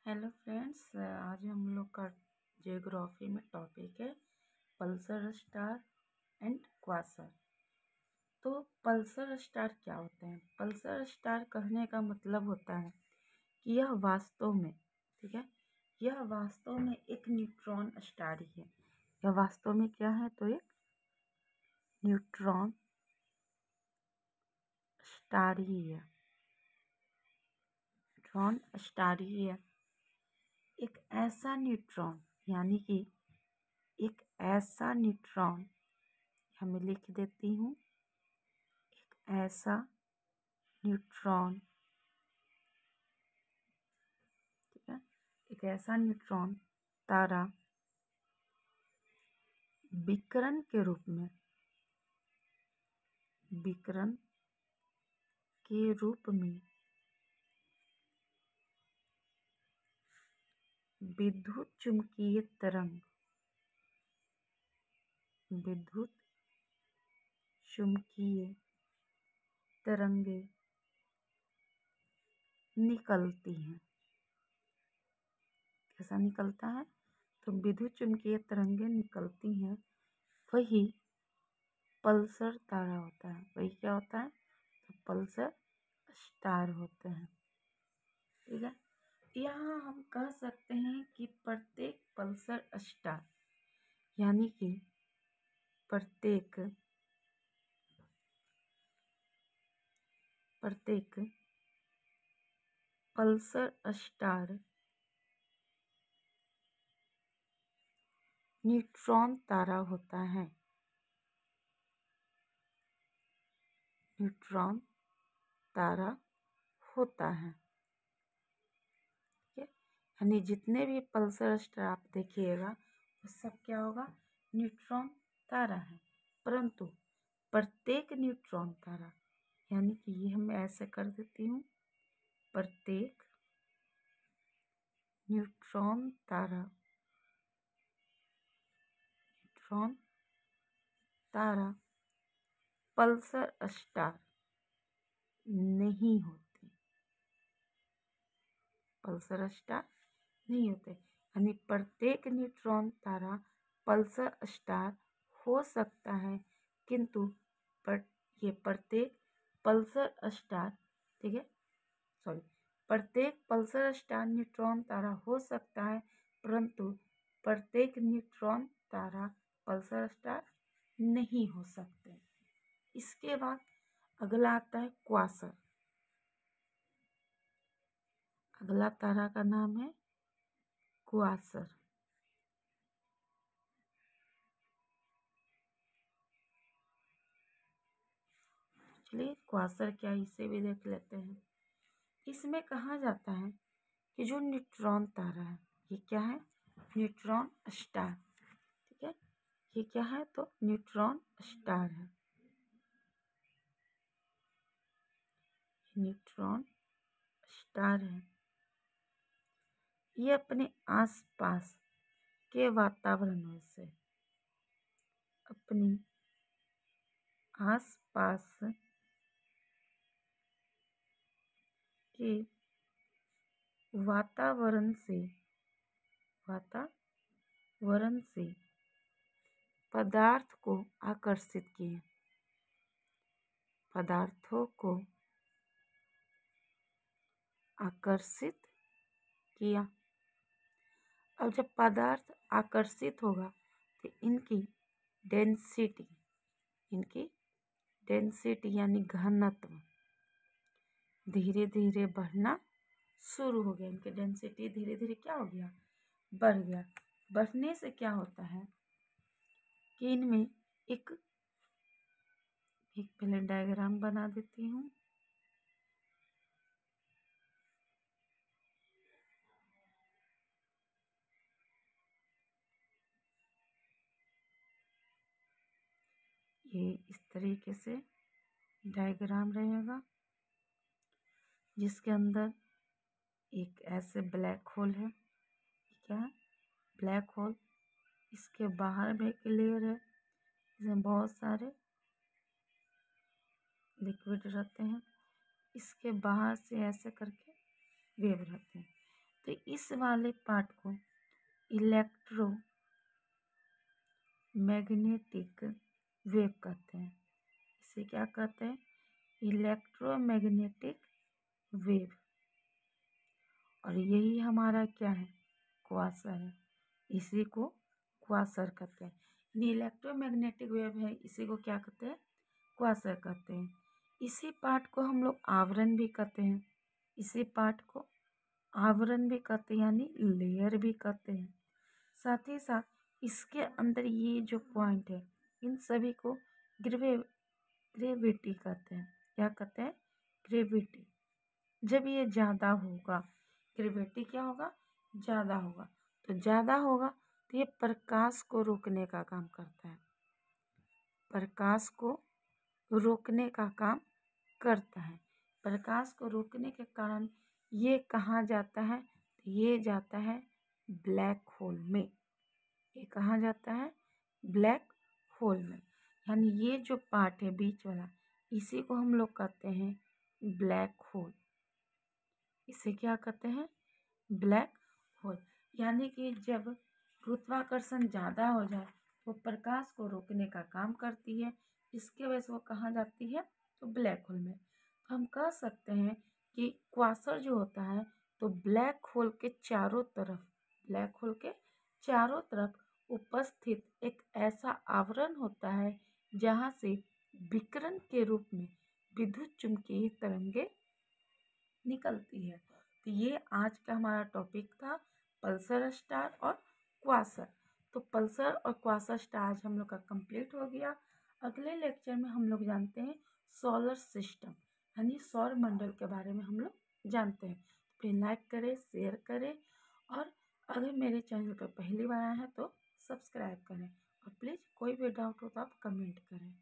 Hello friends, आज हम लोग का जियोग्राफी में टॉपिक है पल्सर स्टार एंड क्वासर। तो पल्सर स्टार क्या होते हैं? पल्सर स्टार कहने का मतलब होता है कि यह वास्तव में, ठीक है, यह वास्तव में एक न्यूट्रॉन स्टार ही है। यह वास्तव में क्या है? तो एक न्यूट्रॉन स्टार ही है। न्यूट्रॉन स्टार ही है। एक ऐसा न्यूट्रॉन, यानी कि एक ऐसा न्यूट्रॉन, मैं लिख देती हूँ, एक ऐसा न्यूट्रॉन, ठीक है, एक ऐसा न्यूट्रॉन तारा विकिरण के रूप में, विकिरण के रूप में विद्युत चुम्बकीय तरंग, विद्युत चुम्बकीय तरंगे निकलती हैं। कैसा निकलता है? तो विद्युत चुम्बकीय तरंगे निकलती हैं, वही पल्सर तारा होता है। वही क्या होता है? तो पल्सर स्टार होते हैं। ठीक है, यहाँ हम कह सकते हैं कि प्रत्येक पल्सर स्टार, यानी कि प्रत्येक पल्सर स्टार न्यूट्रॉन तारा होता है। न्यूट्रॉन तारा होता है। ठीक है, यानी जितने भी पल्सर स्टार आप देखिएगा वो सब क्या होगा? न्यूट्रॉन तारा है। परंतु प्रत्येक न्यूट्रॉन तारा, यानी कि ये हम ऐसे कर देती हूँ, प्रत्येक न्यूट्रॉन तारा, न्यूट्रॉन तारा पल्सर स्टार नहीं होते। पल्सर स्टार नहीं होते, यानी प्रत्येक न्यूट्रॉन तारा पल्सर स्टार हो सकता है, किंतु ये प्रत्येक पल्सर स्टार, ठीक है, सॉरी, प्रत्येक पल्सर स्टार न्यूट्रॉन तारा हो सकता है, परंतु प्रत्येक न्यूट्रॉन तारा पल्सर स्टार नहीं हो सकते। इसके बाद अगला आता है क्वासर। अगला तारा का नाम है क्वासर। चलिए क्वासर क्या, इसे भी देख लेते हैं। इसमें कहा जाता है कि जो न्यूट्रॉन तारा है, ये क्या है? Neutron star. ठीक है, ये क्या है? तो न्यूट्रॉन स्टार है। न्यूट्रॉन स्टार है। ये अपने आसपास के वातावरण से, अपनी आसपास के वातावरण से पदार्थ को आकर्षित किए, पदार्थों को आकर्षित किया। अब जब पदार्थ आकर्षित होगा तो इनकी डेंसिटी यानी घनत्व धीरे धीरे बढ़ना शुरू हो गया। इनकी डेंसिटी धीरे धीरे क्या हो गया? बढ़ गया। बढ़ने से क्या होता है कि इनमें एक पहले डायग्राम बना देती हूँ। ये इस तरीके से डायग्राम रहेगा, जिसके अंदर एक ऐसे ब्लैक होल है। क्या है? Black hole. इसके बाहर भी एक लेयर है, इसमें बहुत सारे लिक्विड रहते हैं। इसके बाहर से ऐसे करके वेव रहते हैं। तो इस वाले पार्ट को इलेक्ट्रोमैग्नेटिक वेव कहते हैं। इसे क्या कहते हैं? Electromagnetic wave. और यही हमारा क्या है? क्वासर है। इसी को क्वासर कहते हैं। इलेक्ट्रोमैग्नेटिक वेव है, इसी को क्या कहते हैं? क्वासर कहते हैं। इसी पार्ट को हम लोग आवरण भी कहते हैं। इसी पार्ट को आवरण भी कहते हैं, यानी लेयर भी कहते हैं। साथ ही साथ इसके अंदर ये जो पॉइंट है, इन सभी को ग्रेविटी कहते हैं। क्या कहते हैं? ग्रेविटी। जब ये ज़्यादा होगा, ग्रेविटी क्या होगा? ज़्यादा होगा। तो ज़्यादा होगा तो ये प्रकाश को रोकने का काम करता है। प्रकाश को रोकने का काम करता है। प्रकाश को रोकने के कारण ये कहाँ जाता है? तो ये जाता है ब्लैक होल में। ये कहाँ जाता है? ब्लैक होल में। यानी ये जो पार्ट है बीच वाला, इसी को हम लोग कहते हैं ब्लैक होल। इसे क्या कहते हैं? Black hole. यानी कि जब गुरुत्वाकर्षण ज़्यादा हो जाए वो प्रकाश को रोकने का काम करती है। इसके वजह से वो कहाँ जाती है? तो ब्लैक होल में। तो हम कह सकते हैं कि क्वासर जो होता है तो ब्लैक होल के चारों तरफ उपस्थित एक ऐसा आवरण होता है जहाँ से विकिरण के रूप में विद्युत चुम्बकीय तरंगे निकलती है। तो ये आज का हमारा टॉपिक था, पल्सर स्टार और क्वासर। तो पल्सर और क्वासर स्टार आज हम लोग का कंप्लीट हो गया। अगले लेक्चर में हम लोग जानते हैं सोलर सिस्टम, यानी सौर मंडल के बारे में हम लोग जानते हैं। फिर लाइक करें, शेयर करें, और अगर मेरे चैनल पर पहली बार आए हैं तो सब्सक्राइब करें। और प्लीज़ कोई भी डाउट हो तो आप कमेंट करें।